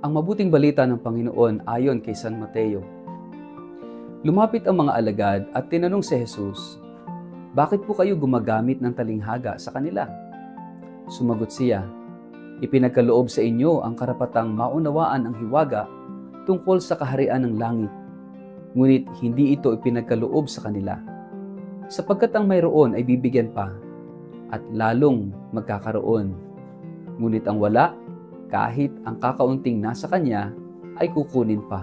Ang mabuting balita ng Panginoon ayon kay San Mateo. Lumapit ang mga alagad at tinanong si Jesus, "Bakit po kayo gumagamit ng talinghaga sa kanila?" Sumagot siya, "Ipinagkaloob sa inyo ang karapatang maunawaan ang hiwaga tungkol sa kaharian ng langit, ngunit hindi ito ipinagkaloob sa kanila. Sapagkat ang mayroon ay bibigyan pa, at lalong magkakaroon. Ngunit ang wala, kahit ang kakaunting nasa kanya, ay kukunin pa.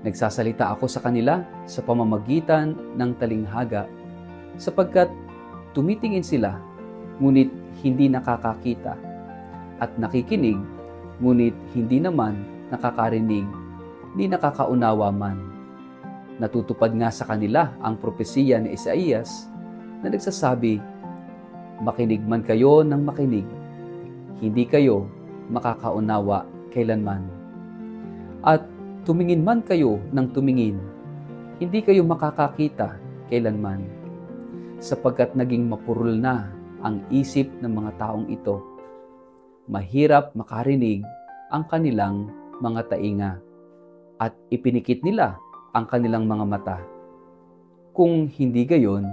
Nagsasalita ako sa kanila sa pamamagitan ng talinghaga, sapagkat tumitingin sila, ngunit hindi nakakakita, at nakikinig, ngunit hindi naman nakakarinig, ni nakakaunawa man. Natutupad nga sa kanila ang propesiya ni Isaías na nagsasabi, makinig man kayo ng makinig, hindi kayo makakaunawa kailanman. At tumingin man kayo ng tumingin, hindi kayo makakakita kailanman, sapagkat naging mapurol na ang isip ng mga taong ito. Mahirap makarinig ang kanilang mga tainga, at ipinikit nila ang kanilang mga mata. Kung hindi gayon,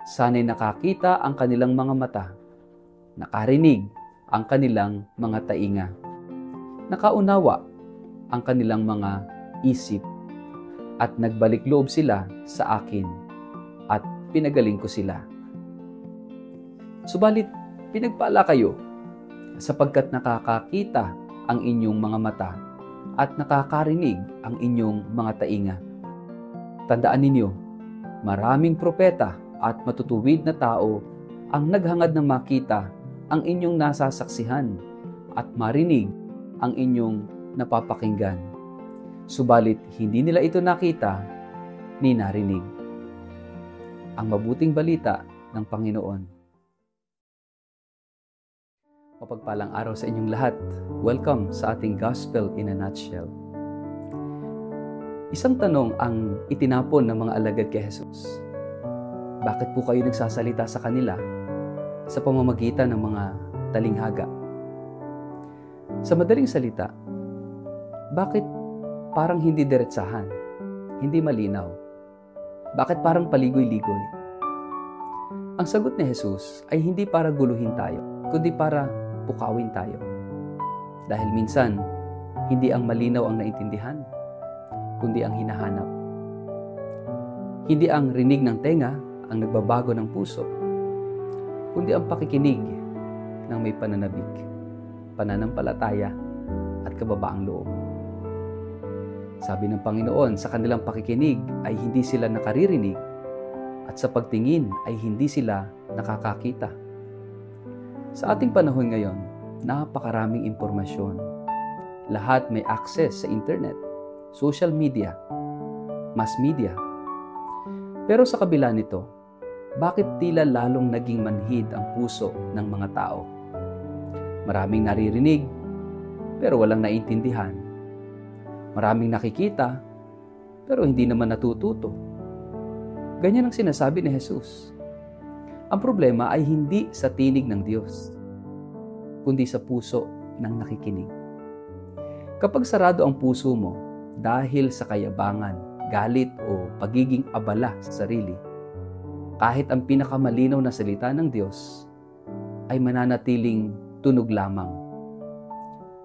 sana'y nakakita ang kanilang mga mata, nakarinig ang kanilang mga tainga, nakaunawa ang kanilang mga isip, at nagbalik loob sila sa akin, at pinagaling ko sila. Subalit, pinagpala kayo, sapagkat nakakakita ang inyong mga mata, at nakakarinig ang inyong mga tainga. Tandaan ninyo, maraming propeta at matutuwid na tao ang naghangad ng makita ang inyong nasasaksihan at marinig ang inyong napapakinggan. Subalit hindi nila ito nakita ni narinig. Ang mabuting balita ng Panginoon. Mapagpalang araw sa inyong lahat. Welcome sa ating Gospel in a Nutshell. Isang tanong ang itinapon ng mga alagad kay Jesus. Bakit po kayo nagsasalita sa kanila sa pamamagitan ng mga talinghaga? Sa madaling salita, bakit parang hindi diretsahan, hindi malinaw? Bakit parang paligoy-ligoy? Ang sagot ni Jesus ay hindi para guluhin tayo, kundi para pukawin tayo. Dahil minsan, hindi ang malinaw ang naintindihan, kundi ang hinahanap. Hindi ang rinig ng tenga ang nagbabago ng puso, kundi ang pakikinig ng may pananabik, pananampalataya at kababaang loob. Sabi ng Panginoon, sa kanilang pakikinig ay hindi sila nakaririnig, at sa pagtingin ay hindi sila nakakakita. Sa ating panahon ngayon, napakaraming impormasyon. Lahat may access sa internet, social media, mass media. Pero sa kabila nito, bakit tila lalong naging manhid ang puso ng mga tao? Maraming naririnig, pero walang naintindihan. Maraming nakikita, pero hindi naman natututo. Ganyan ang sinasabi ni Jesus. Ang problema ay hindi sa tinig ng Diyos, kundi sa puso ng nakikinig. Kapag sarado ang puso mo dahil sa kayabangan, galit o pagiging abala sa sarili, kahit ang pinakamalinaw na salita ng Diyos ay mananatiling tunog lamang.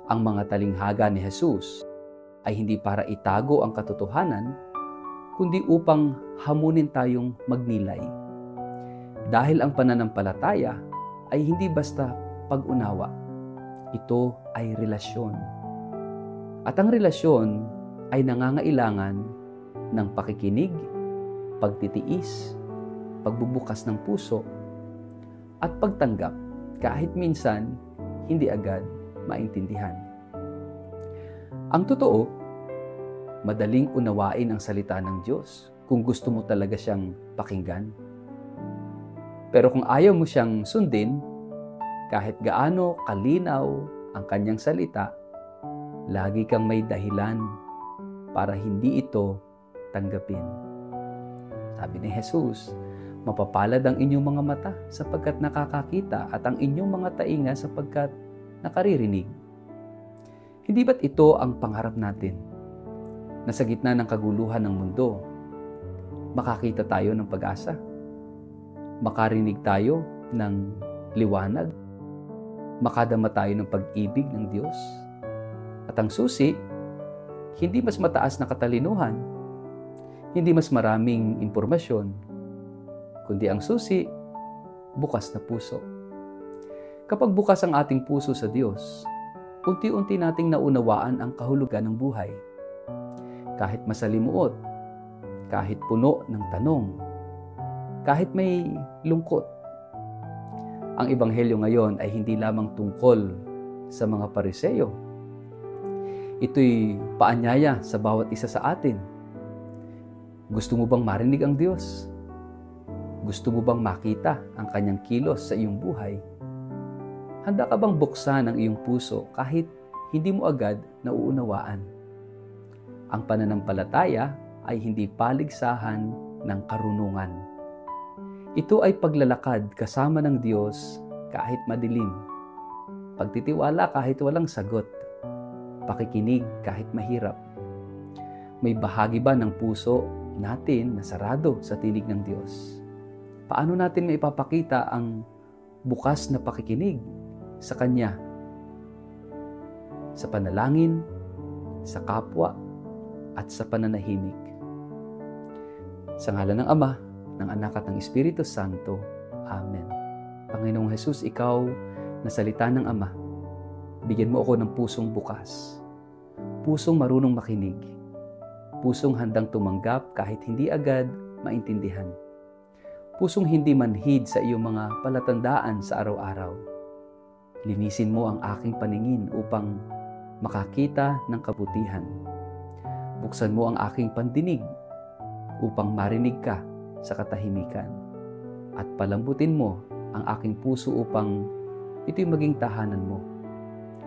Ang mga talinghaga ni Jesus ay hindi para itago ang katotohanan, kundi upang hamunin tayong magnilay. Dahil ang pananampalataya ay hindi basta pag-unawa. Ito ay relasyon. At ang relasyon ay nangangailangan ng pakikinig, pagtitiis, pagbubukas ng puso, at pagtanggap kahit minsan hindi agad maintindihan. Ang totoo, madaling unawain ang salita ng Diyos kung gusto mo talaga siyang pakinggan. Pero kung ayaw mo siyang sundin, kahit gaano kalinaw ang kanyang salita, lagi kang may dahilan para hindi ito tanggapin. Sabi ni Jesus, mapapalad ang inyong mga mata sapagkat nakakakita at ang inyong mga tainga sapagkat nakaririnig. Hindi ba't ito ang pangarap natin? Na sa gitna ng kaguluhan ng mundo, makakita tayo ng pag-asa? Makarinig tayo ng liwanag? Makadama tayo ng pag-ibig ng Diyos? At ang susi, hindi mas mataas na katalinuhan, hindi mas maraming impormasyon, kundi ang susi, bukas na puso. Kapag bukas ang ating puso sa Diyos, unti-unti nating naunawaan ang kahulugan ng buhay. Kahit masalimuot, kahit puno ng tanong, kahit may lungkot. Ang Ebanghelyo ngayon ay hindi lamang tungkol sa mga Pariseo. Ito'y paanyaya sa bawat isa sa atin. Gusto mo bang marinig ang Diyos? Gusto mo bang makita ang Kanyang kilos sa iyong buhay? Handa ka bang buksan ang iyong puso kahit hindi mo agad nauunawaan? Ang pananampalataya ay hindi paligsahan ng karunungan. Ito ay paglalakad kasama ng Diyos kahit madilim. Pagtitiwala kahit walang sagot. Pakikinig kahit mahirap. May bahagi ba ng puso natin na sarado sa tinig ng Diyos? Paano natin maipapakita ang bukas na pakikinig sa Kanya? Sa panalangin, sa kapwa, at sa pananahimik. Sa ngalan ng Ama, ng Anak at ng Espiritu Santo. Amen. Panginoong Jesus, Ikaw na salita ng Ama, bigyan mo ako ng pusong bukas, pusong marunong makinig, pusong handang tumanggap kahit hindi agad maintindihan, pusong hindi manhid sa iyong mga palatandaan sa araw-araw. Linisin mo ang aking paningin upang makakita ng kabutihan. Buksan mo ang aking pandinig upang marinig ka sa katahimikan. At palambutin mo ang aking puso upang ito'y maging tahanan mo.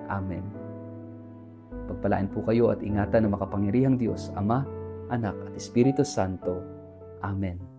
Amen. Pagpalain po kayo at ingatan ng makapangyarihang Diyos, Ama, Anak at Espiritu Santo. Amen.